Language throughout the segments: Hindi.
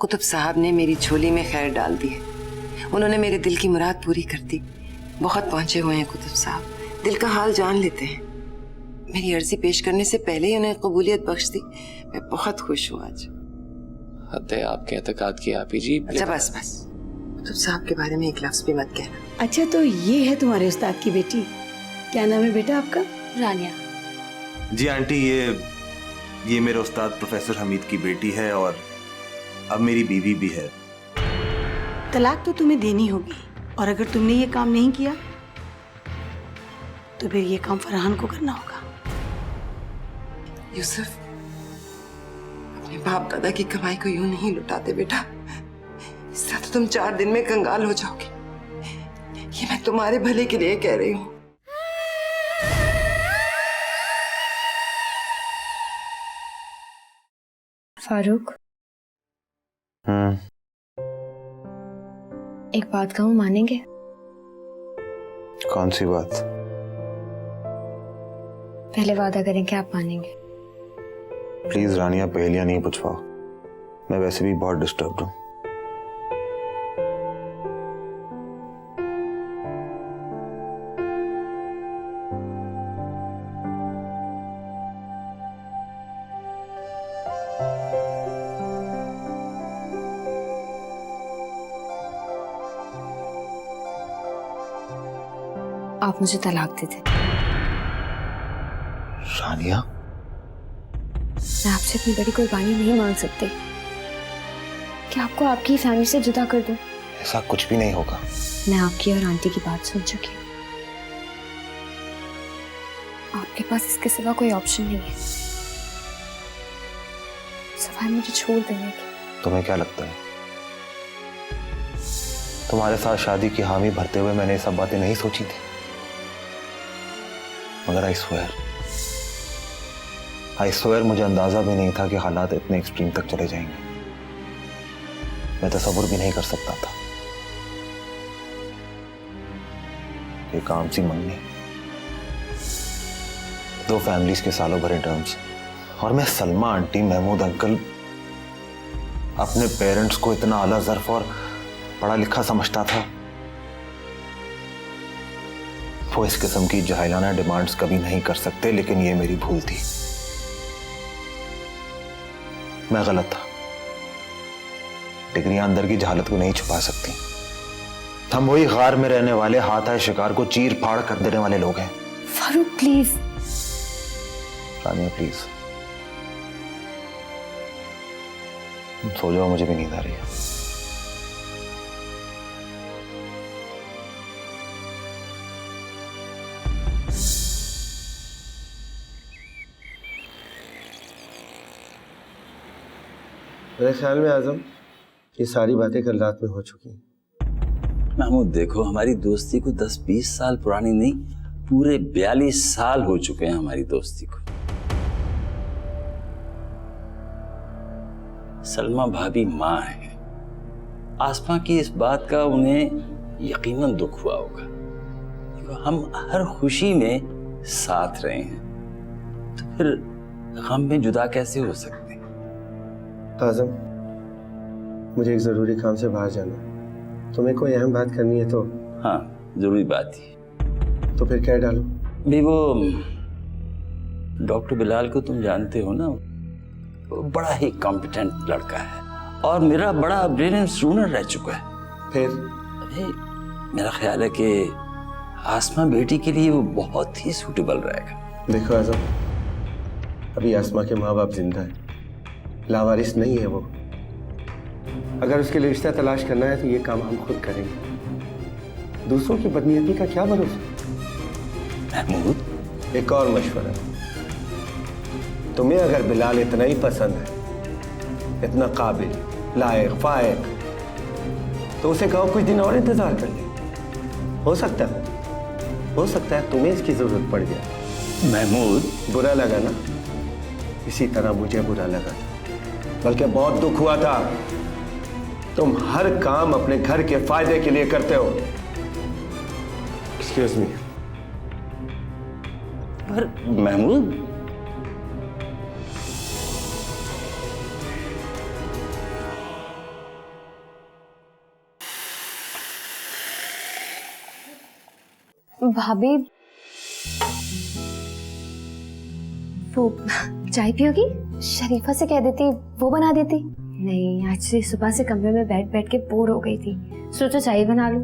कुतुब साहब ने मेरी झोली में खैर डाल दी है। उन्होंने मेरे दिल की मुराद पूरी कर दी। बहुत पहुंचे हुए हैं कुतुब साहब, दिल का हाल जान लेते हैं। मेरी अर्जी पेश करने से पहले ही उन्हें कबूलियत बख्श दी। मैं बहुत खुश हूँ आज। हद है आपके एतकाद की आपी जी। अच्छा बस बस, कुतुब साहब के बारे में एक लफ्ज भी मत कहना। अच्छा तो ये है तुम्हारे उस्ताद की बेटी, क्या नाम है बेटा आपका? रानिया। जी आंटी, ये मेरे उस्ताद प्रोफेसर हमीद की बेटी है और अब मेरी बीवी भी है। तलाक तो तुम्हें देनी होगी, और अगर तुमने ये काम नहीं किया तो फिर ये काम फरहान को करना होगा। यूसुफ, अपने बाप दादा की कमाई को यूं नहीं लुटाते बेटा। इस तरह तो तुम 4 दिन में कंगाल हो जाओगे। ये मैं तुम्हारे भले के लिए कह रही हूँ। फारूक, एक बात कहूँ, मानेंगे? कौन सी बात? पहले वादा करें कि आप मानेंगे। प्लीज रानिया, पहेलियां नहीं पूछवाओ, मैं वैसे भी बहुत डिस्टर्ब्ड हूँ। आप मुझे तलाक दे दें। रानिया, मैं आपसे इतनी बड़ी कुर्बानी नहीं मांग सकती कि आपको आपकी फैमिली से जुदा कर दूं। ऐसा कुछ भी नहीं होगा। मैं आपकी और आंटी की बात सुन चुकी हूँ। आपके पास इसके सिवा कोई ऑप्शन नहीं है सिवाय मुझे छोड़ देने के। तुम्हें क्या लगता है तुम्हारे साथ शादी की हामी भरते हुए मैंने ये सब बातें नहीं सोची थी? मगर आई स्वेयर मुझे अंदाजा भी नहीं था कि हालात इतने एक्सट्रीम तक चले जाएंगे। मैं तसव्वुर भी नहीं कर सकता था। ये काम सी मंगनी, 2 फैमिलीज के सालों भरे टर्म्स, और मैं सलमा आंटी, महमूद अंकल, अपने पेरेंट्स को इतना आला ज़र्फ और पढ़ा लिखा समझता था। वो इस किस्म की जाहिलाना डिमांड्स कभी नहीं कर सकते, लेकिन ये मेरी भूल थी। मैं गलत था। डिग्रियां अंदर की जहालत को नहीं छुपा सकती। हम वही गार में रहने वाले हाथ आए शिकार को चीर फाड़ कर देने वाले लोग हैं। Farooq please. Rania please so जाओ, मुझे भी नींद आ रही है। मेरे ख्याल में आजम ये सारी बातें कल रात में हो चुकी हैं। महमूद देखो, हमारी दोस्ती को 10-20 साल पुरानी नहीं, पूरे 42 साल हो चुके हैं हमारी दोस्ती को। सलमा भाभी माँ है। आसमा की इस बात का उन्हें यकीनन दुख हुआ होगा। देखो, हम हर खुशी में साथ रहे हैं, तो फिर गम में जुदा कैसे हो सकते? आजम, मुझे एक जरूरी काम से बाहर जाना है। तुम्हें कोई अहम बात करनी है तो? हाँ, जरूरी बात ही। तो फिर क्या डालूं? भी वो डॉक्टर बिलाल को तुम जानते हो ना, वो बड़ा ही कॉम्पिटेंट लड़का है और मेरा बड़ा ब्रिलियंट स्टूडेंट रह चुका है। फिर अरे मेरा ख्याल है कि आसमा बेटी के लिए वो बहुत ही सूटेबल रहेगा। देखो आजम, अभी आसमा के माँ बाप जिंदा है, लावारिस नहीं है वो। अगर उसके लिए रिश्ता तलाश करना है तो ये काम हम खुद करेंगे। दूसरों की बदनीयती का क्या भरोसा? महमूद, एक और मशवरा, तुम्हें अगर बिलाल इतना ही पसंद है, इतना काबिल, लायक, फायक, तो उसे कहो कुछ दिन और इंतजार कर ले। हो सकता है तुम्हें इसकी जरूरत पड़ जाए। महमूद, बुरा लगा ना? इसी तरह मुझे बुरा लगा, बल्कि बहुत दुख हुआ था। तुम हर काम अपने घर के फायदे के लिए करते हो। Excuse me. पर महमूद, भाभी वो चाय पियोगी? शरीफा से कह देती वो बना देती। नहीं, आज से सुबह से कमरे में बैठ बैठ के बोर हो गई थी, सोचो चाय बना लूं।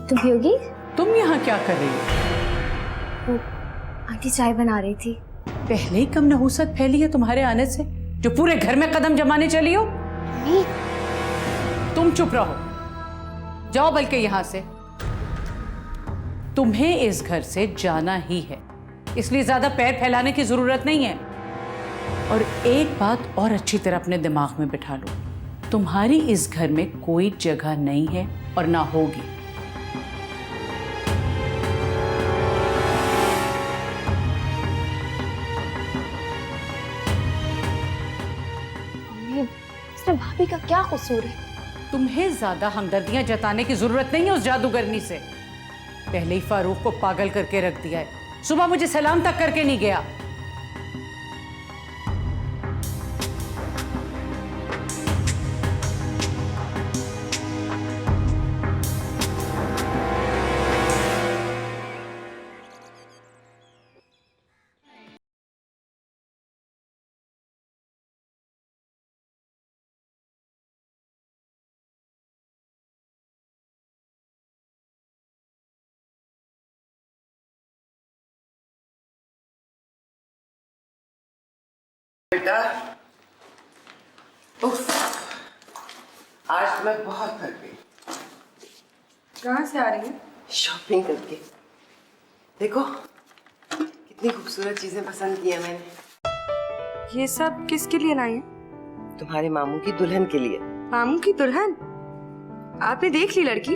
तुम पियोगी? तुम यहाँ क्या कर रही हो? वो आंटी चाय बना रही थी। पहले ही कम नहुसत फैली है तुम्हारे आने से, जो पूरे घर में कदम जमाने चली हो। नहीं। तुम चुप रहो, जाओ बल्कि यहाँ से। तुम्हें इस घर से जाना ही है, इसलिए ज्यादा पैर फैलाने की जरूरत नहीं है। और एक बात और अच्छी तरह अपने दिमाग में बिठा लो, तुम्हारी इस घर में कोई जगह नहीं है और ना होगी। इसमें भाभी का क्या कसूर है? तुम्हें ज्यादा हमदर्दियां जताने की जरूरत नहीं है उस जादूगरनी से। पहले ही फारूक को पागल करके रख दिया है, सुबह मुझे सलाम तक करके नहीं गया। बेटा, उफ, आज मैं बहुत थक गई। कहाँ से आ रही है? शॉपिंग करके। देखो कितनी खूबसूरत चीजें पसंद की है मैंने। ये सब किसके लिए लाई है? तुम्हारे मामू की दुल्हन के लिए। मामू की दुल्हन? आपने देख ली लड़की?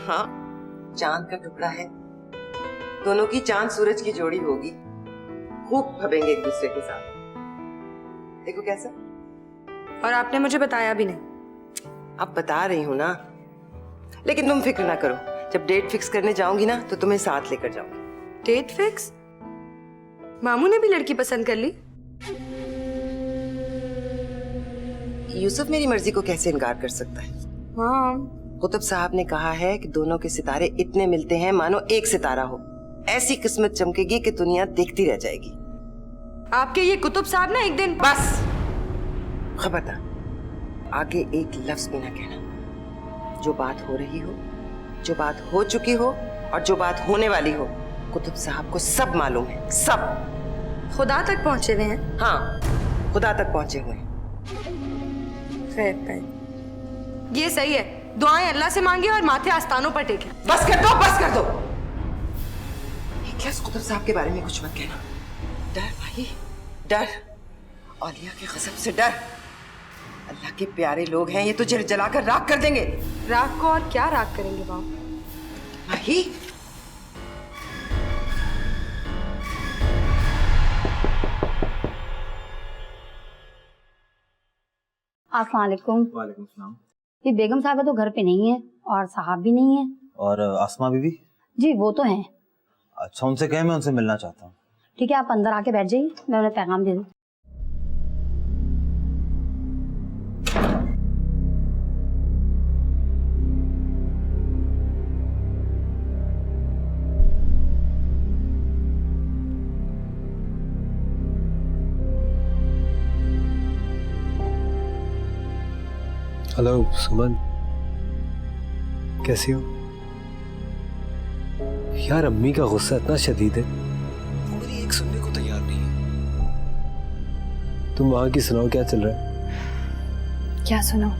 हाँ, चांद का टुकड़ा है, दोनों की चांद सूरज की जोड़ी होगी, खूब भवेंगे एक दूसरे के साथ। देखो कैसा। और आपने मुझे बताया भी नहीं। अब बता रही हूँ ना, लेकिन तुम फिक्र ना करो, जब डेट फिक्स करने जाऊंगी ना तो तुम्हें साथ लेकर जाऊंगी। Date fix? मामू ने भी लड़की पसंद कर ली? यूसुफ मेरी मर्जी को कैसे इनकार कर सकता है? हाँ। कुतुब साहब ने कहा है कि दोनों के सितारे इतने मिलते हैं मानो एक सितारा हो। ऐसी किस्मत चमकेगी कि दुनिया देखती रह जाएगी। आपके ये कुतुब साहब ना एक दिन। बस खबरदार, आगे एक लफ्ज भी ना कहना। जो बात हो रही हो, जो बात हो चुकी हो और जो बात होने वाली हो, कुतुब साहब को सब मालूम है, सब। खुदा तक पहुंचे हुए हैं? हाँ, खुदा तक पहुंचे हुए हैं। खैर खैर, ये सही है। दुआएं अल्लाह से मांगे और माथे आस्तानों पर टेके। बस कर दो, बस कर दो। एक लफ्ज कुतुब साहब के बारे में कुछ मत कहना। डर भाई, डर। औलिया की कसम से डर। अल्लाह के प्यारे लोग हैं, ये तुझे जलाकर राख कर देंगे। राख को और क्या राख करेंगे बाबू? भाई अस्सलाम वालेकुम। वालेकुम सलाम। ये बेगम साहबा तो घर पे नहीं है और साहब भी नहीं है। और आसमा बीवी? जी वो तो हैं। अच्छा, उनसे कहें मैं उनसे मिलना चाहता हूँ। ठीक है, आप अंदर आके बैठ जाइए, मैं उन्हें पैगाम दे दूँ। हेलो सुमन, कैसी हो? यार अम्मी का गुस्सा इतना शदीद है, वो मेरी एक सुनने को तैयार नहीं है। तुम वहां की सुनाओ, क्या चल रहा है? क्या सुनो?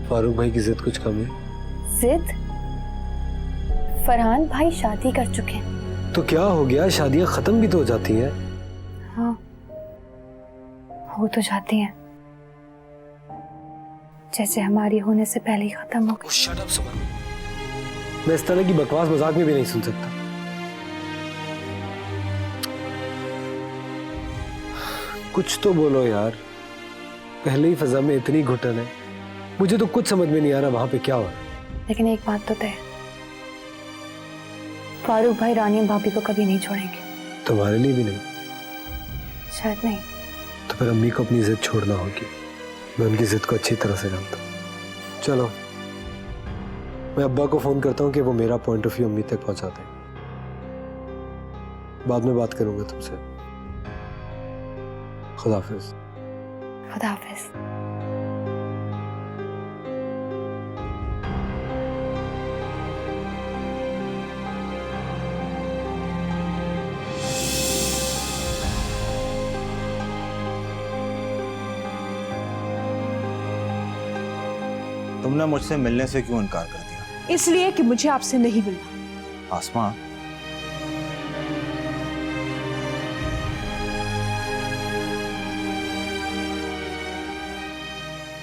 फारूक भाई की जिद कुछ कम है? जिद? फरहान भाई शादी कर चुके हैं। तो क्या हो गया, शादियां खत्म भी तो हो जाती हैं। हाँ, हो तो जाती हैं, जैसे हमारी होने से पहले ही खत्म हो गई। शट अप सुमन, मैं इस तरह की बकवास मजाक में भी नहीं सुन सकता। कुछ तो बोलो यार, पहले ही फजा में इतनी घुटन है, मुझे तो कुछ समझ में नहीं आ रहा वहां पे क्या हो रहा है। लेकिन एक बात तो तय, फारूक भाई रानी भाभी को कभी नहीं छोड़ेंगे। तुम्हारे लिए भी नहीं? शायद नहीं। तो फिर अम्मी को अपनी जिद छोड़ना होगी। मैं उनकी जिद को अच्छी तरह से जानता हूँ। चलो, मैं अब्बा को फोन करता हूँ कि वो मेरा पॉइंट ऑफ व्यू अम्मी तक पहुँचा दें। बाद में बात करूंगा तुमसे। खुदा हाफिज। खुदा हाफिज। तुमने मुझसे मिलने से क्यों इनकार कर दिया? इसलिए कि मुझे आपसे नहीं मिलना। आसमा,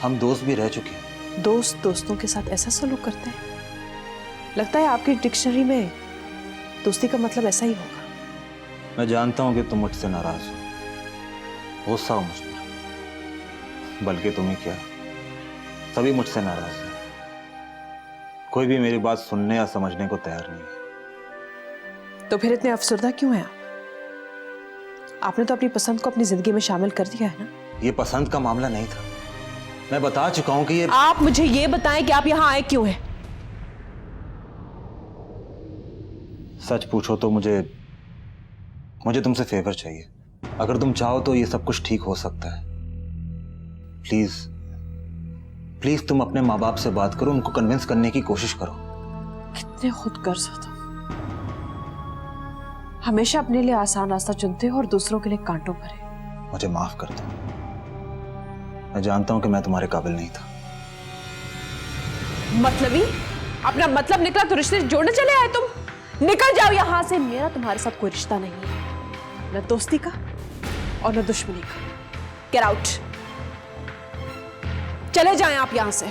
हम दोस्त भी रह चुके हैं। दोस्त दोस्तों के साथ ऐसा सलूक करते हैं? लगता है आपकी डिक्शनरी में दोस्ती का मतलब ऐसा ही होगा। मैं जानता हूं कि तुम मुझसे नाराज हो, गुस्सा हो मुझ पर, बल्कि तुम्हें क्या, सभी मुझसे नाराज हैं। कोई भी मेरी बात सुनने या समझने को तैयार नहीं है। तो फिर इतने अफसरदा क्यों हैं आप? आपने तो अपनी पसंद को अपनी जिंदगी में शामिल कर दिया है ना। ये पसंद का मामला नहीं था, मैं बता चुका हूं कि ये। आप मुझे ये बताएं कि आप यहाँ आए क्यों हैं? सच पूछो तो मुझे तुमसे फेवर चाहिए। अगर तुम चाहो तो ये सब कुछ ठीक हो सकता है। प्लीज प्लीज तुम अपने माँ बाप से बात करो, उनको कन्विंस करने की कोशिश करो। कितने खुदगर्ज हो तुम। हमेशा अपने लिए आसान रास्ता चुनते हो और दूसरों के लिए कांटों भरे। मुझे माफ कर दो, मैं जानता हूं कि मैं तुम्हारे काबिल नहीं था। मतलबी? अपना मतलब निकला तो रिश्ते जोड़ने चले आए तुम? निकल जाओ यहां से। मेरा तुम्हारे साथ कोई रिश्ता नहीं है, न दोस्ती का और न दुश्मनी का। Get out. चले जाएं आप यहां से।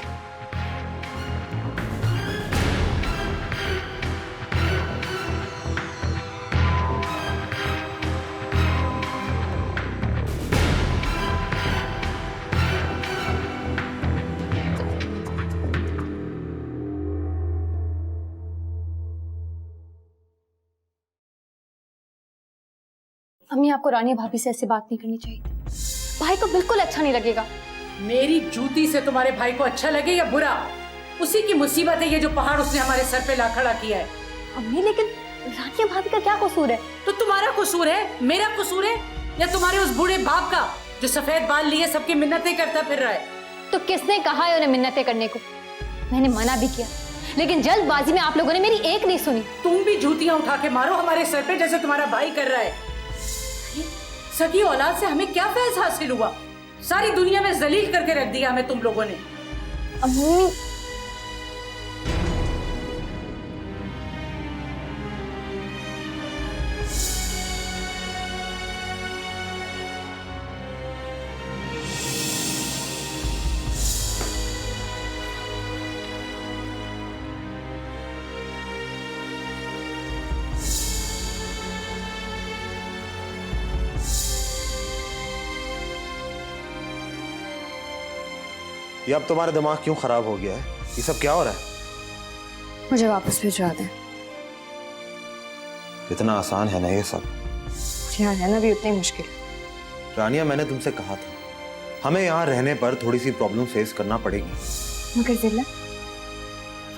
अम्मी, आपको रानिया भाभी से ऐसी बात नहीं करनी चाहिए। भाई को बिल्कुल अच्छा नहीं लगेगा। मेरी जूती से तुम्हारे भाई को अच्छा लगे या बुरा, उसी की मुसीबत है ये जो पहाड़ उसने हमारे सर पे ला खड़ा किया है। अम्मी, लेकिन रानिया भाभी का क्या कसूर है? तो तुम्हारा कसूर है, मेरा कसूर है, या तुम्हारे उस बूढ़े बाप का जो सफेद बाल लिए सबकी मिन्नतें करता फिर रहा है? तो किसने कहा है उन्हें मिन्नतें करने को? मैंने मना भी किया, लेकिन जल्दबाजी में आप लोगों ने मेरी एक नहीं सुनी। तुम भी जूतियां उठा के मारो हमारे सर पे जैसे तुम्हारा भाई कर रहा है। सगी औलाद से हमें क्या फैज़ हासिल हुआ? सारी दुनिया में जलील करके रख दिया हमें तुम लोगों ने। अम्मी, ये अब तुम्हारा दिमाग क्यों खराब हो गया है? ये सब क्या हो रहा है? मुझे वापस भिजवा दें। इतना आसान है ना ये सब? यहाँ रहना भी उतना ही मुश्किल। रानिया, मैंने तुमसे कहा था हमें यहाँ रहने पर थोड़ी सी प्रॉब्लम फेस करना पड़ेगी। मगर जिल्ला,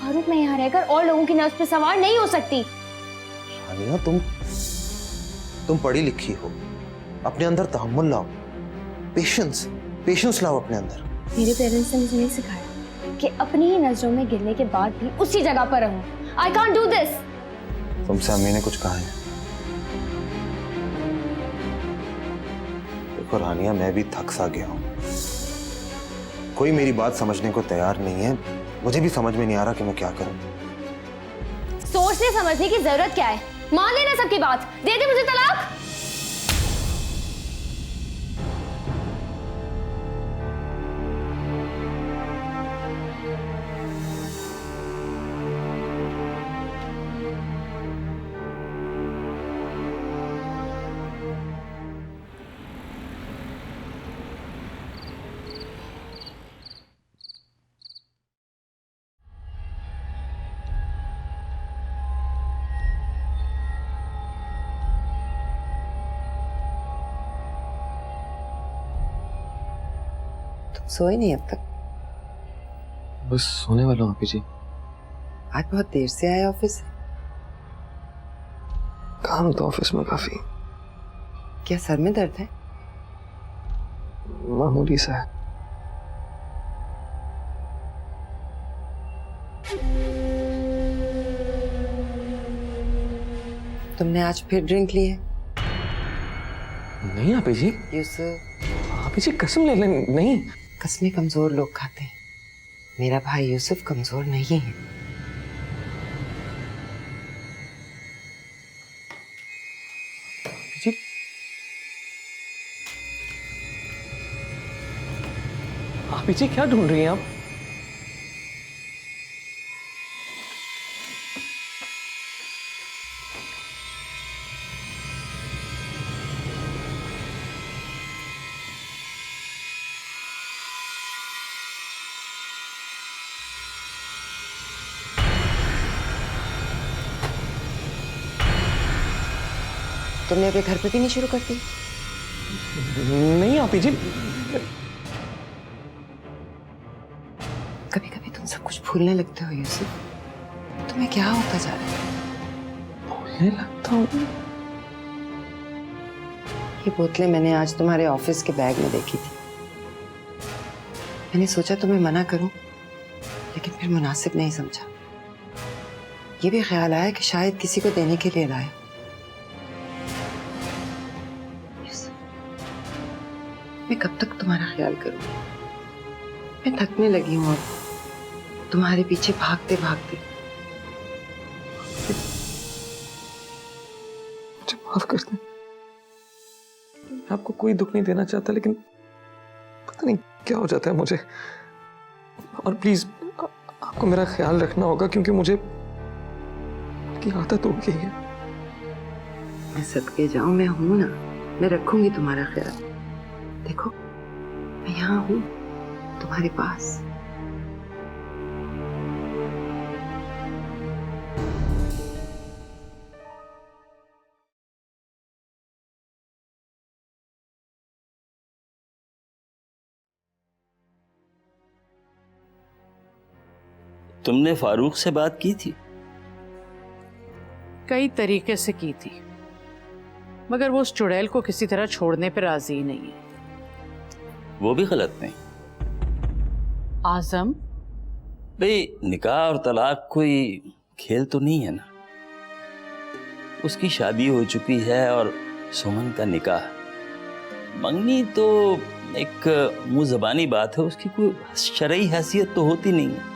फारूक, मैं यहाँ रहकर और लोगों की नब्ज पर सवार नहीं हो सकती। रानिया, तुम पढ़ी लिखी हो, अपने अंदर तहम्मुल लाओ, पेशेंस लाओ अपने अंदर। मेरे पेरेंट्स ने मुझे नहीं सिखाया कि अपनी ही नजरों में गिरने के बाद भी उसी जगह पर रहूं। I can't do this। तुमसे अम्मी ने कुछ कहा है? देखो रानिया, मैं भी थक सा गया हूं, कोई मेरी बात समझने को तैयार नहीं है। मुझे भी समझ में नहीं आ रहा कि मैं क्या करूं। सोचने समझने की जरूरत क्या है? मान लेना सबकी बात, दे दे मुझे तलाक। सोए नहीं अब तक? बस सोने वाला हूँ जी। आज बहुत देर से आए ऑफिस से? काम काम तो ऑफिस में काफी। क्या सर में दर्द है? मामूली सा है। तुमने आज फिर ड्रिंक ली है? नहीं आपी जी, यूसुफ, आपी जी कसम ले लें। नहीं, कसमें कमजोर लोग खाते हैं। मेरा भाई यूसुफ कमजोर नहीं है। आपी जी, आपी जी क्या ढूंढ रही हैं आप? तुमने अपने घर पे भी नहीं शुरू कर दी? नहीं आपी जी, कभी कभी तुम सब कुछ भूलने लगते हो यूसुफ। तुम्हें क्या होता जा रहा है? भूलने लगता हूँ। ये बोतलें मैंने आज तुम्हारे ऑफिस के बैग में देखी थी। मैंने सोचा तुम्हें मना करूं, लेकिन फिर मुनासिब नहीं समझा। ये भी ख्याल आया कि शायद किसी को देने के लिए लाए। मैं कब तक तुम्हारा ख्याल करूं? मैं थकने लगी हूं अब, तुम्हारे पीछे भागते भागते। मुझे माफ कर दें। मैं आपको कोई दुख नहीं देना चाहता, लेकिन पता नहीं क्या हो जाता है मुझे। और प्लीज आपको मेरा ख्याल रखना होगा, क्योंकि मुझे की आदत हो गई है। मैं सदके जाऊं, मैं हूं ना, मैं रखूंगी तुम्हारा ख्याल। देखो, मैं यहाँ हूं तुम्हारे पास। तुमने फारूक से बात की थी? कई तरीके से की थी, मगर वो उस चुड़ैल को किसी तरह छोड़ने पर राजी ही नहीं है। वो भी गलत नहीं। आजम, भाई निकाह और तलाक कोई खेल तो नहीं है ना। उसकी शादी हो चुकी है और सुमन का निकाह। मंगनी तो एक मुंह ज़बानी बात है, उसकी कोई शरई हैसियत तो होती नहीं है।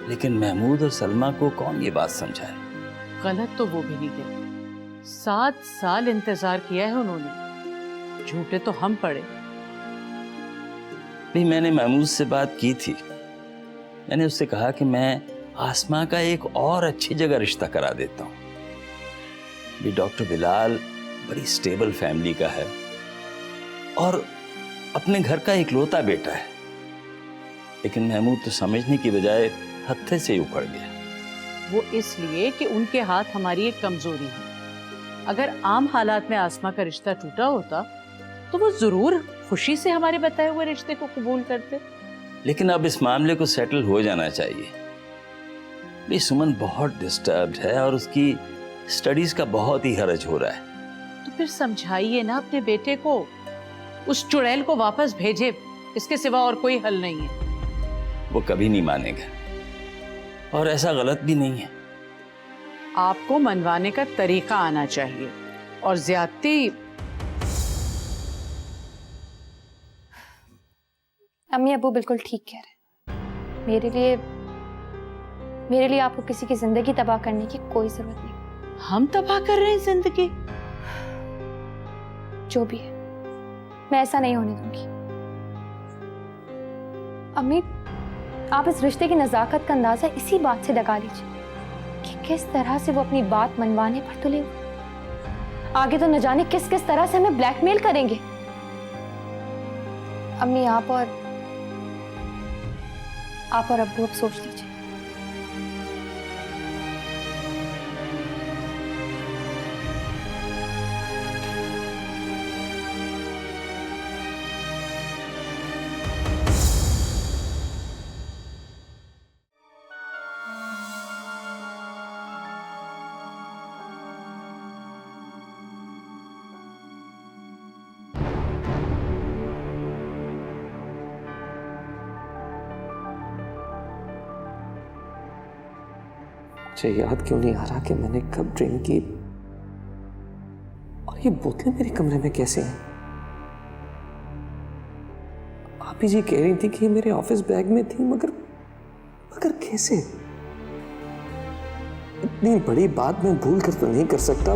लेकिन महमूद और सलमा को कौन ये बात समझाए? गलत तो वो भी नहीं है। 7 साल इंतजार किया है उन्होंने, झूठे तो हम पड़े। भी मैंने महमूद से बात की थी। मैंने उससे कहा कि मैं आसमा का एक और अच्छी जगह रिश्ता करा देता हूँ। भी डॉक्टर बिलाल बड़ी स्टेबल फैमिली का है और अपने घर का इकलौता बेटा है। लेकिन महमूद तो समझने की बजाय हत्थे से ही उखड़ गया। वो इसलिए कि उनके हाथ हमारी एक कमजोरी है। अगर आम हालात में आसमा का रिश्ता टूटा होता तो वो जरूर खुशी से हमारे बताए हुए रिश्ते को कबूल करते। लेकिन अब इस मामले को सेटल हो जाना चाहिए। भी सुमन बहुत डिस्टर्ब्ड है और उसकी स्टडीज का बहुत ही हरज हो रहा है। तो फिर समझाइए ना अपने बेटे को, उस चुड़ैल को वापस भेजे, इसके सिवा और कोई हल नहीं है। वो कभी नहीं मानेगा और ऐसा गलत भी नहीं है। आपको मनवाने का तरीका आना चाहिए और ज्यादती। अम्मी अबू बिल्कुल ठीक कह रहे हैं। मेरे लिए आपको किसी की जिंदगी तबाह करने की कोई जरूरत नहीं। हम तबाह कर रहे हैं जिंदगी? जो भी है, मैं ऐसा नहीं होने दूंगी। अम्मी, आप इस रिश्ते की नजाकत का अंदाजा इसी बात से लगा लीजिए कि किस तरह से वो अपनी बात मनवाने पर तुले हुए। आगे तो न जाने किस किस तरह से हमें ब्लैकमेल करेंगे। अम्मी, आप और अब्बू अब सोच लीजिए। मुझे याद क्यों नहीं आ रहा कि मैंने कब ड्रिंक की, और ये बोतलें मेरे कमरे में कैसे हैं? आप ही जी कह रही थी कि ये मेरे ऑफिस बैग में थी, मगर मगर कैसे? इतनी बड़ी बात मैं भूल कर तो नहीं कर सकता,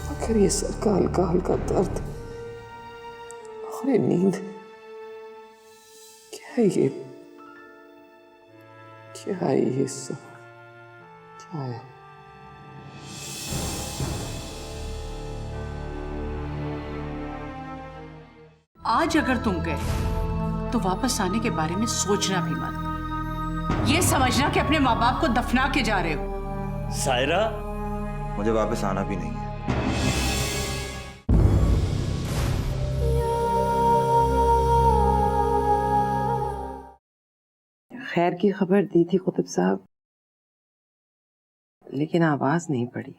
मगर ये सर का हल्का हल्का दर्द और ये नींद, क्या है ये? क्या है ये सब? क्या है? आज अगर तुम गए तो वापस आने के बारे में सोचना भी मत। ये समझना कि अपने माँ बाप को दफना के जा रहे हो। सायरा, मुझे वापस आना भी नहीं है। खैर की खबर दी थी कुतुब साहब, लेकिन आवाज नहीं पड़ी।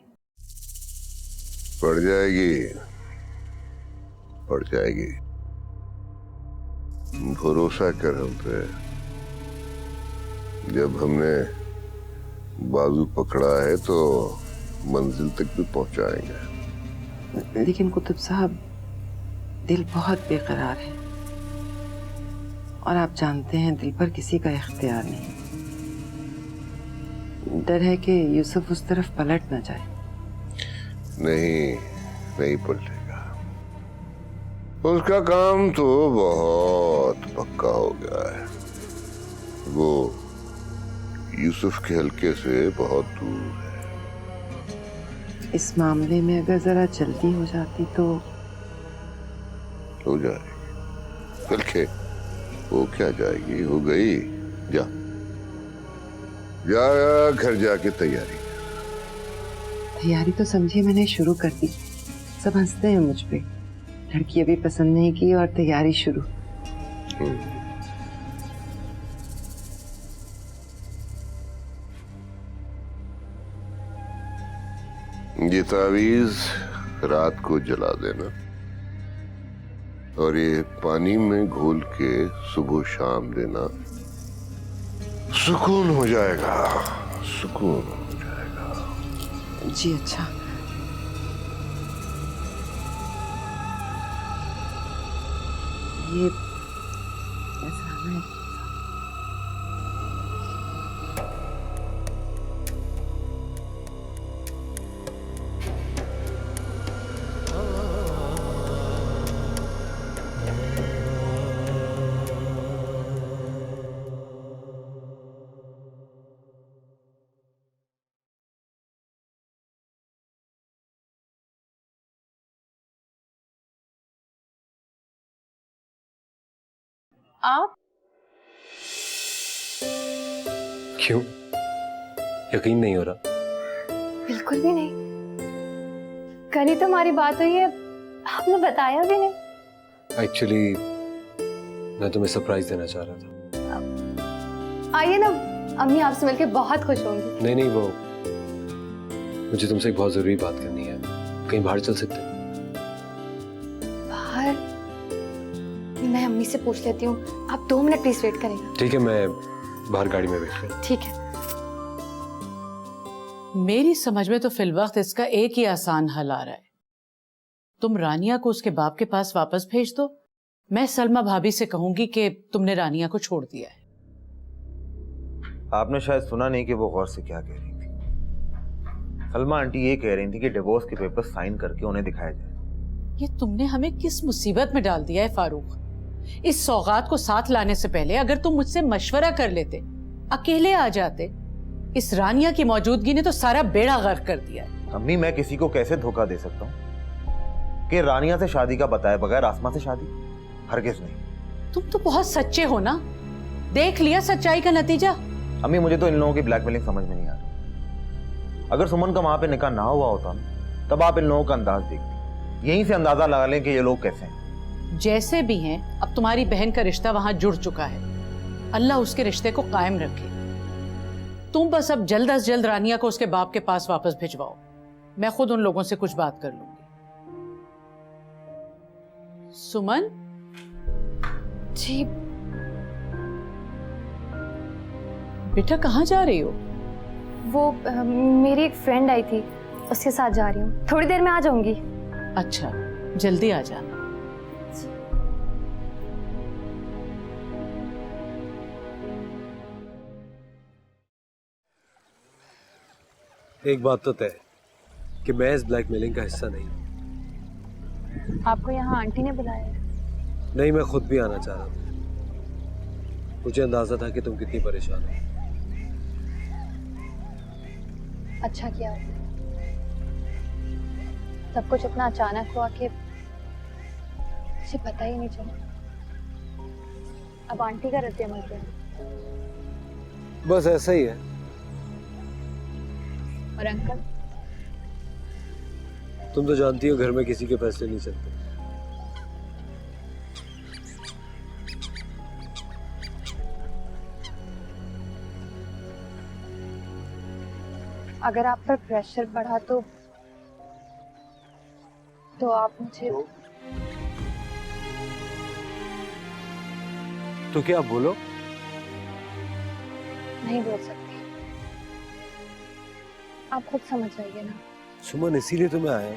पड़ जाएगी, पड़ जाएगी। भरोसा कर हम पे। जब हमने बाजू पकड़ा है तो मंजिल तक भी पहुंचाएंगे। लेकिन कुतुब साहब, दिल बहुत बेकरार है, और आप जानते हैं दिल पर किसी का इख्तियार नहीं। डर है कि यूसुफ उस तरफ पलट न जाए। नहीं, नहीं पलटेगा। उसका काम तो बहुत पक्का हो गया है। वो यूसुफ के हल्के से बहुत दूर है। इस मामले में अगर जरा जल्दी हो जाती तो हो जाएगी। हल्के वो क्या जाएगी, हो गई। जा जा घर जाके तैयारी तो समझिए मैंने शुरू कर दी। सब हंसते हैं मुझ पे, लड़की अभी पसंद नहीं की और तैयारी शुरू। ये तावीज रात को जला देना और ये पानी में घोल के सुबह शाम देना। सुकून हो जाएगा, सुकून हो जाएगा। जी अच्छा। ये ऐसा है। आप क्यों? यकीन नहीं हो रहा? बिल्कुल भी नहीं। कल ही तो हमारी बात हुई है, आपने बताया भी नहीं। एक्चुअली मैं तुम्हें सरप्राइज देना चाह रहा था। आइए ना, अम्मी आपसे मिलकर बहुत खुश होंगी। नहीं नहीं, वो मुझे तुमसे एक बहुत जरूरी बात करनी है। कहीं बाहर चल सकते? बाहर? मैं अम्मी से पूछ लेती हूँ, आप 2 मिनट प्लीज वेट करेंगे? ठीक है, मैं बाहर गाड़ी में वेट कर। ठीक है। मेरी समझ में तो फिलवक्त इसका एक ही आसान हल आ रहा है। तुम रानिया को उसके बाप के पास वापस भेज दो। मैं सलमा भाभी से कहूंगी कि तुमने रानिया को छोड़ दिया है। आपने शायद सुना नहीं कि वो गौर से क्या कह रही थी। सलमा आंटी ये कह रही थी कि डिवोर्स के पेपर साइन करके उन्हें दिखाया जाए। ये तुमने हमें किस मुसीबत में डाल दिया है फारूक। इस सौगात को साथ लाने से पहले अगर तुम मुझसे मशवरा कर लेते, अकेले आ जाते। इस रानिया की मौजूदगी ने तो सारा बेड़ा गर्क कर दिया है। अम्मी, मैं किसी को कैसे धोखा दे सकता हूँ कि रानिया से शादी का बताए बगैर आसमा से शादी? हरगिज नहीं। तुम तो बहुत सच्चे हो ना, देख लिया सच्चाई का नतीजा। अम्मी, मुझे तो इन लोगों की ब्लैकमेलिंग समझ में नहीं आ रही। अगर सुमन का वहां पे निकाह ना हुआ होता ना, तब आप इन लोगों का अंदाज देखती। यहीं से अंदाजा लगा लें कि ये लोग कैसे हैं। जैसे भी हैं, अब तुम्हारी बहन का रिश्ता वहां जुड़ चुका है। अल्लाह उसके रिश्ते को कायम रखे। तुम बस अब जल्द अज जल्द रानिया को उसके बाप के पास वापस भिजवाओ। मैं खुद उन लोगों से कुछ बात कर लूंगी। सुमन जी। बेटा कहाँ जा रही हो? वो मेरी एक फ्रेंड आई थी, उसके साथ जा रही हूँ। थोड़ी देर में आ जाऊंगी। अच्छा, जल्दी आ जाना। एक बात तो तय कि मैं इस ब्लैकमेलिंग का हिस्सा नहीं हूं। आपको यहाँ आंटी ने बुलाया है? नहीं, मैं खुद भी आना चाह रहा था। मुझे अंदाजा था कि तुम कितनी परेशान हो। अच्छा किया। सब कुछ इतना अचानक हुआ कि मुझे पता ही नहीं चला। अब आंटी का रद्द अमल क्या है? बस ऐसा ही है। और अंकल? तुम तो जानती हो घर में किसी के फैसले नहीं चलते। अगर आप पर प्रेशर बढ़ा तो आप मुझे तो क्या बोलो? नहीं बोल सकती। आप खुद समझ जाइए ना। सुमन, इसीलिए तो मैं आया हूं।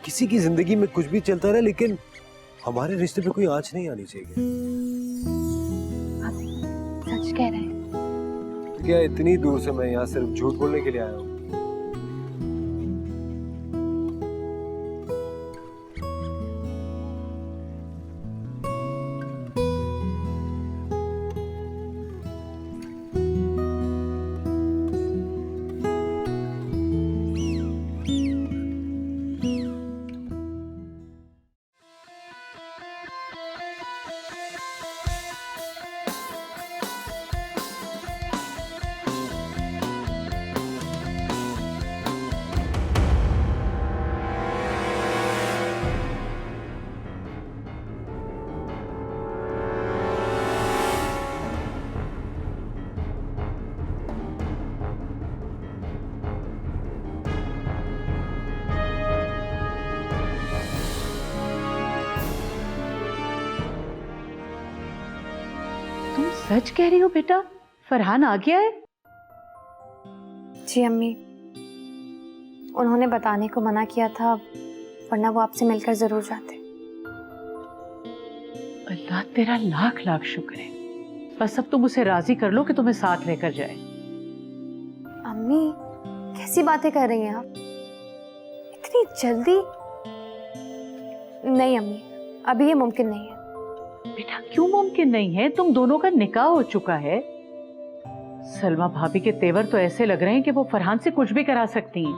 किसी की जिंदगी में कुछ भी चलता रहे, लेकिन हमारे रिश्ते पे कोई आंच नहीं आनी चाहिए। आप सच कह रहे हैं? क्या इतनी दूर से मैं यहाँ सिर्फ झूठ बोलने के लिए आया हूँ? तुम सच कह रही हो बेटा? फरहान आ गया है? जी अम्मी, उन्होंने बताने को मना किया था, वरना वो आपसे मिलकर जरूर जाते। अल्लाह तेरा लाख लाख शुक्र है। बस अब तुम उसे राजी कर लो कि तुम्हें साथ लेकर जाए। अम्मी कैसी बातें कर रही हैं आप? इतनी जल्दी? नहीं अम्मी, अभी ये मुमकिन नहीं है। बेटा क्यों मुमकिन नहीं है? तुम दोनों का निकाह हो चुका है। सलमा भाभी के तेवर तो ऐसे लग रहे हैं कि वो फरहान से कुछ भी करा सकती हैं।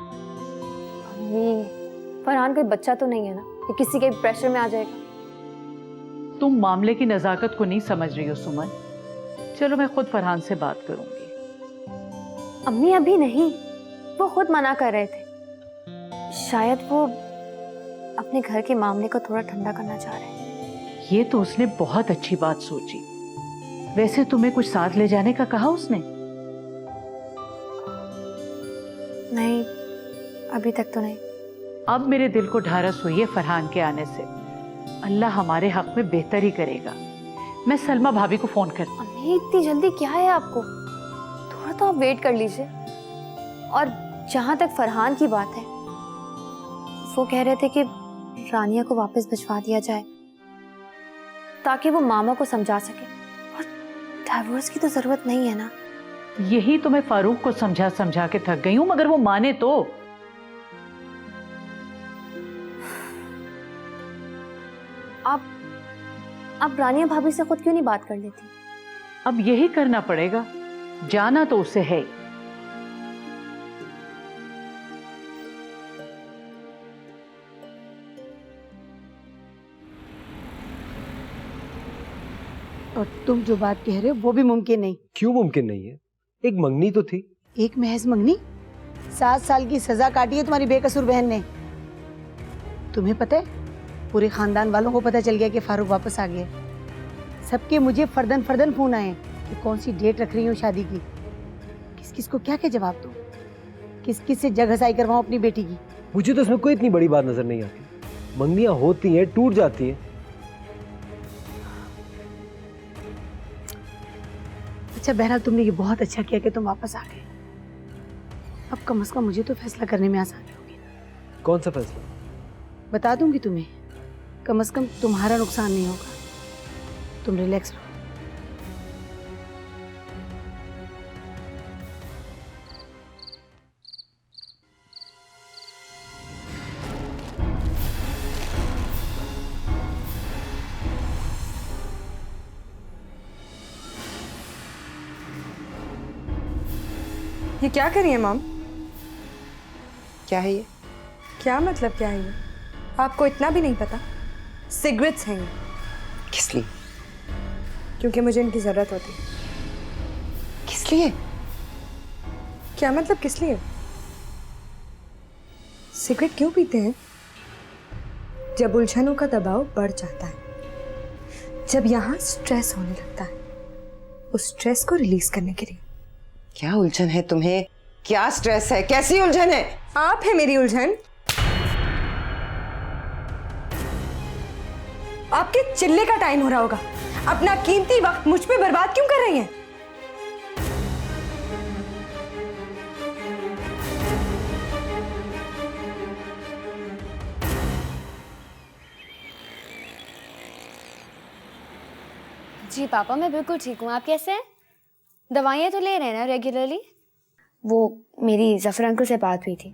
अम्मी, फरहान कोई बच्चा तो नहीं है ना कि किसी के प्रेशर में आ जाएगा। तुम मामले की नजाकत को नहीं समझ रही हो सुमन। चलो मैं खुद फरहान से बात करूंगी। अम्मी अभी नहीं, वो खुद मना कर रहे थे। शायद वो अपने घर के मामले को थोड़ा ठंडा करना चाह रहे हैं। ये तो उसने बहुत अच्छी बात सोची। वैसे तुम्हें कुछ साथ ले जाने का कहा उसने? नहीं, अभी तक तो नहीं। अब मेरे दिल को ढारस हुई है फरहान के आने से। अल्लाह हमारे हक में बेहतर ही करेगा। मैं सलमा भाभी को फोन करती। अम्मी इतनी जल्दी क्या है आपको? थोड़ा तो आप वेट कर लीजिए। और जहां तक फरहान की बात है, वो कह रहे थे कि रानिया को वापस भिजवा दिया जाए ताकि वो मामा को समझा सके। और डिवोर्स की तो जरूरत नहीं है ना। यही तो मैं फारूक को समझा समझा के थक गई हूं, मगर वो माने तो। आप रानिया भाभी से खुद क्यों नहीं बात कर लेती? अब यही करना पड़ेगा, जाना तो उसे है। और तुम जो बात कह रहे हो वो भी मुमकिन नहीं। क्यों मुमकिन नहीं है? एक मंगनी तो थी। एक महज मंगनी? 7 साल की सजा काटी है तुम्हारी बेकसूर बहन ने। तुम्हें पता है, पूरे खानदान वालों को पता चल गया कि फारूक वापस आ गया। सबके मुझे फर्दन फर्दन फोन आए कि कौन सी डेट रख रही हूँ शादी की, किस किस को क्या क्या जवाब दूँ, किस किस से जग हसाई करवाऊँ अपनी बेटी की। मुझे तो इसमें कोई इतनी बड़ी बात नजर नहीं आती। मंगनियां होती हैं, टूट जाती हैं। अच्छा बहरहाल तुमने ये बहुत अच्छा किया कि तुम वापस आ गए। अब कम से कम मुझे तो फैसला करने में आसानी होगी। कौन सा फैसला? बता दूंगी तुम्हें, कम से कम तुम्हारा नुकसान नहीं होगा। तुम रिलैक्स रहो। ये क्या कर रही है मॉम? क्या है ये? क्या मतलब क्या है ये? आपको इतना भी नहीं पता? सिगरेट्स हैं ये। किस लिए? क्योंकि मुझे इनकी जरूरत होती है। किस लिए? क्या मतलब किस लिए? सिगरेट क्यों पीते हैं? जब उलझनों का दबाव बढ़ जाता है, जब यहाँ स्ट्रेस होने लगता है, उस स्ट्रेस को रिलीज करने के लिए। क्या उलझन है तुम्हें? क्या स्ट्रेस है? कैसी उलझन है? आप है मेरी उलझन। आपके चिल्ले का टाइम हो रहा होगा। अपना कीमती वक्त मुझ पे बर्बाद क्यों कर रही हैं? जी पापा, मैं बिल्कुल ठीक हूँ। आप कैसे हैं? दवाइयाँ तो ले रहे हैं ना रेगुलरली? वो मेरी जफर अंकल से बात हुई थी,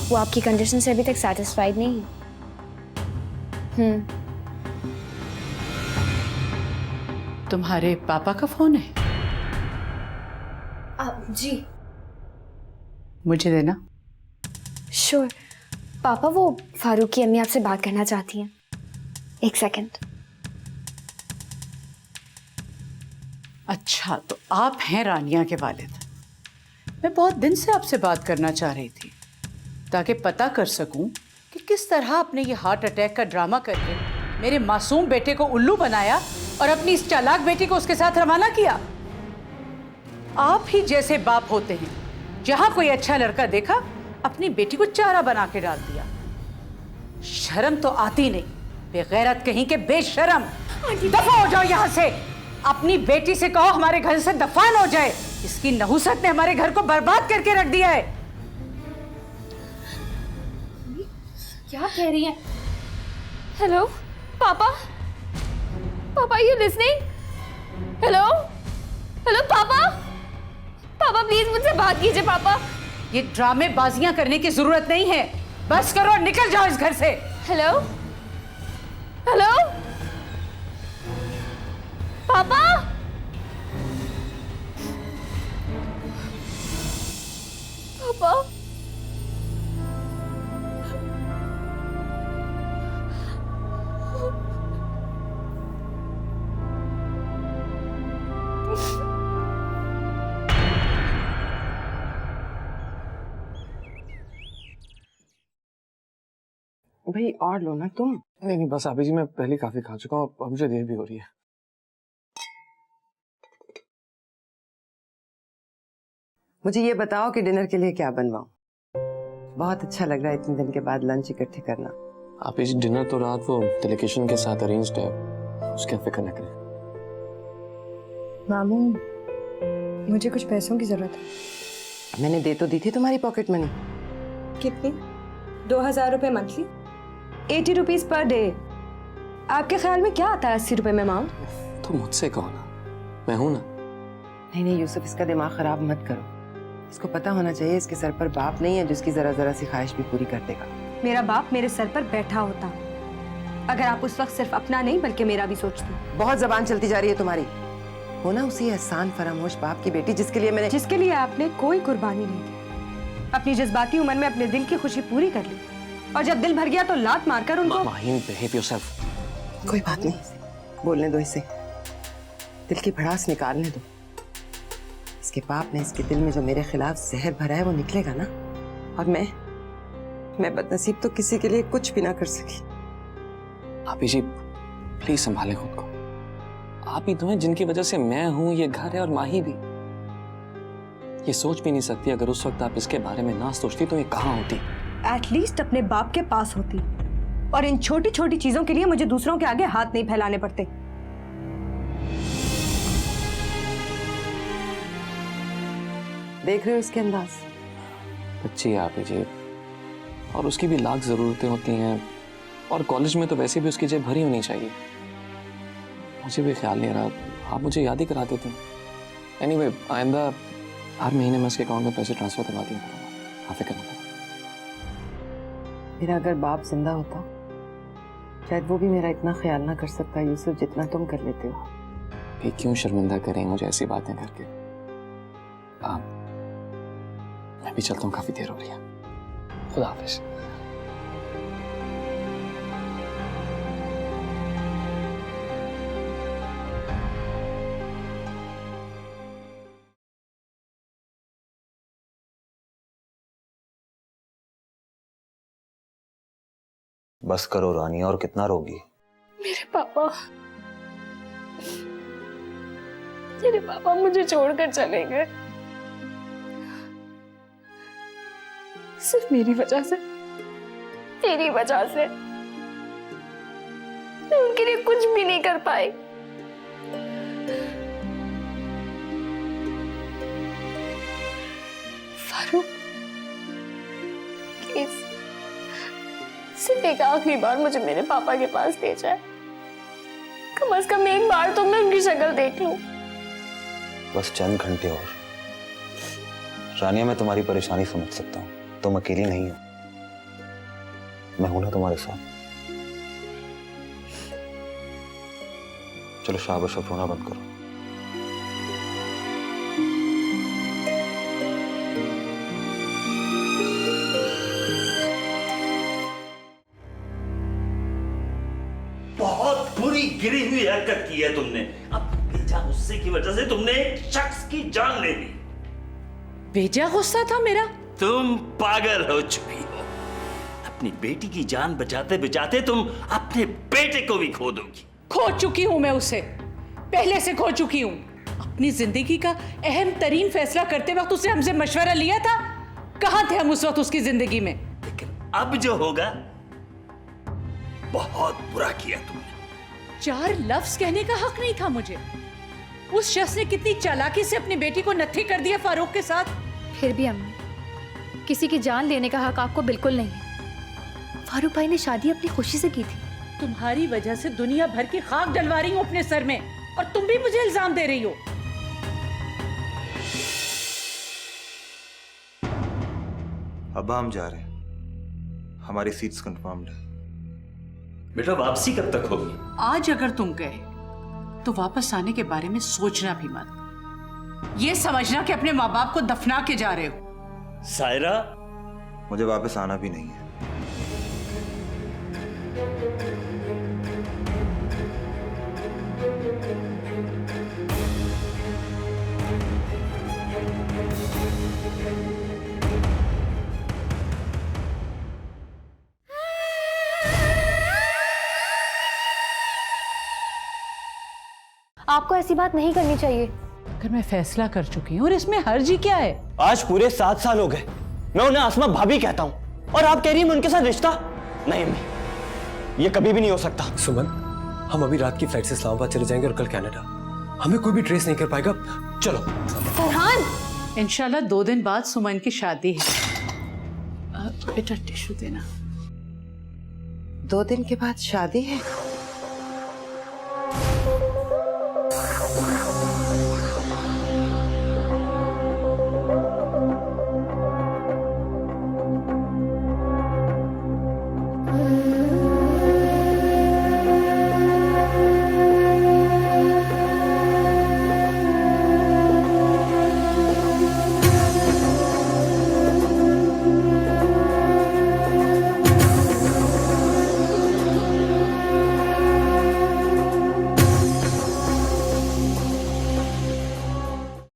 वो आपकी कंडीशन से अभी तक सेटिस्फाइड नहीं है। तुम्हारे पापा का फोन है? जी मुझे देना। श्योर पापा, वो फारूक की अम्मी आपसे बात करना चाहती हैं। एक सेकंड। अच्छा, तो आप हैं रानिया के वालिद। मैं बहुत दिन से आपसे बात करना चाह रही थी ताकि पता कर सकूं कि किस तरह आपने ये हार्ट अटैक का ड्रामा करके मेरे मासूम बेटे को उल्लू बनाया और अपनी इस चालाक बेटी को उसके साथ रवाना किया। आप ही जैसे बाप होते हैं, जहां कोई अच्छा लड़का देखा अपनी बेटी को चारा बना के डाल दिया। शर्म तो आती नहीं, बेगैरत कहीं के बेशरम। दफा हो जाओ यहां से। अपनी बेटी से कहो हमारे घर से दफान हो जाए। इसकी नहुसत ने हमारे घर को बर्बाद करके रख दिया है। क्या कह रही हैं? हेलो पापा, पापा यू लिसनिंग? हेलो हेलो पापा, पापा प्लीज मुझसे बात कीजिए पापा। ये ड्रामे बाजियां करने की जरूरत नहीं है, बस करो और निकल जाओ इस घर से। हेलो हेलो पापा, पापा भाई और लो ना तुम। नहीं नहीं बस अभी जी, मैं पहले काफी खा चुका हूँ और मुझे देर भी हो रही है। मुझे ये बताओ कि डिनर के लिए क्या बनवाऊं? बहुत अच्छा लग रहा है इतने दिन के बाद लंच इकट्ठे करना। आप जी डिनर तो रात वो डेलीकेशन के साथ अरेंज्ड है, उसकी फिक्र न करें। मामू, मुझे कुछ पैसों की जरूरत है। मैंने दे तो दी थी तुम्हारी पॉकेट मनी। कितनी? 2000 रुपए मंथली, 80 रुपीज पर डे। आपके ख्याल में क्या आता है 80 रुपए में माम? तो मुझसे कहो ना, मैं हूं ना। नहीं नहीं यूसुफ, इसका दिमाग खराब मत करो। इसको पता होना चाहिए इसके सर पर बाप नहीं है जिसकी जरा जरा सी ख्वाहिश भी पूरी कर देगा। मेरा बाप मेरे सर पर बैठा होता अगर आप उस वक्त सिर्फ अपना नहीं बल्कि मेरा भी सोचती। बहुत जबान चलती जा रही है तुम्हारी। हो ना उसी एहसान फरामोश बाप की बेटी जिसके लिए आपने कोई कुर्बानी नहीं दी। अपनी जज्बाती उम्र में अपने दिल की खुशी पूरी कर ली और जब दिल भर गया तो लात मारकर उनको। Maheen, behave yourself। कोई बात नहीं, बोलने दो इसे, दिल की भड़ास निकालने दो। इसके बाप ने इसके दिल में जो मेरे खिलाफ जहर भरा है वो निकलेगा ना। और मैं बदनसीब तो किसी के लिए कुछ भी ना कर सकी। आप जी प्लीज संभालें खुद को। आप ही तो हैं जिनकी वजह से मैं हूं, ये घर है और माही भी। ये सोच भी नहीं सकती अगर उस वक्त आप इसके बारे में ना सोचती तो ये कहाँ होती। एटलीस्ट अपने बाप के पास होती और इन छोटी छोटी चीजों के लिए मुझे दूसरों के आगे हाथ नहीं फैलाने पड़ते। देख रहे हो इसके अंदाज? बच्ची है आप जी, और उसकी भी लाख ज़रूरतें होती हैं, और कॉलेज में तो वैसे भी उसकी जेब भरी होनी चाहिए। मुझे भी ख्याल नहीं रहा, आप मुझे याद ही करा देते हैं। एनीवे, आइंदा हर महीने मैं उसके अकाउंट में पैसे ट्रांसफर करवा दिया करूँगा, आप फिक्र मत करो। मेरा अगर बाप जिंदा होता शायद वो भी मेरा इतना ख्याल ना कर सकता यूसुफ जितना तुम कर लेते हो। ये क्यों शर्मिंदा करें मुझे ऐसी बातें करके। मैं भी चलता हूँ, काफी देर हो रही है। खुदा हाफिज। बस करो रानी, और कितना रोगी? मेरे पापा मुझे छोड़कर चले गए, सिर्फ मेरी वजह से, तेरी वजह से। मैं उनके लिए कुछ भी नहीं कर पाई। फारूक, प्लीज सिर्फ एक आखिरी बार मुझे मेरे पापा के पास ले जाए। कम से कम एक बार तो मैं उनकी शक्ल देख लूं। बस चंद घंटे और। रानिया, मैं तुम्हारी परेशानी समझ सकता हूँ, तुम अकेली नहीं हो, मैं हूं ना तुम्हारे साथ। चलो शाबाश, अब रोना बंद करो। बहुत बुरी गिरी हुई हरकत की है तुमने। अब बेजा गुस्से की वजह से तुमने एक शख्स की जान ले ली। बेजा गुस्सा था मेरा? तुम पागल हो चुकी हो। अपनी बेटी की जान बचाते बचाते तुम अपने बेटे को भी खो दोगी। खो चुकी हूं मैं उसे, पहले से खो चुकी हूं। अपनी जिंदगी का अहम तरीन फैसला करते वक्त उसने हमसे मशवरा लिया था। कहां थे हम उस वक्त उसकी जिंदगी में? लेकिन अब जो होगा, बहुत बुरा किया तुमने। 4 लफ्ज कहने का हक नहीं था मुझे। उस शख्स ने कितनी चालाकी से अपनी बेटी को नत्थी कर दिया फारूक के साथ। फिर भी अम्मी, किसी की जान लेने का हक आपको बिल्कुल नहीं है। फारूक भाई ने शादी अपनी खुशी से की थी। तुम्हारी वजह से दुनिया भर की खाक डलवा रही हूं अपने सर में, और तुम भी मुझे इल्जाम दे रही हो। अब हम जा रहे हैं, हमारी सीट्स कंफर्म्ड है। बेटा, वापसी कब तक होगी? आज अगर तुम गए तो वापस आने के बारे में सोचना भी मत। ये समझना कि अपने माँ बाप को दफना के जा रहे हो। सायरा, मुझे वापस आना भी नहीं है। आपको ऐसी बात नहीं करनी चाहिए। अगर मैं फैसला कर चुकी हूँ और इसमें हर्ज ही क्या है? आज पूरे 7 साल हो गए, मैं उन्हें आसमा भाभी कहता हूँ, और आप कह रही हैं मैं उनके साथ रिश्ता? नहीं अम्मी, ये कभी भी नहीं हो सकता। सुमन, हम अभी रात की फ्लाइट से इस्लामाबाद चले जाएंगे और कल कनाडा। हमें कोई भी ट्रेस नहीं कर पाएगा। चलो। फरहान, इंशाल्लाह 2 दिन बाद सुमन की शादी है। बेटा टिश्यू देना। 2 दिन के बाद शादी है?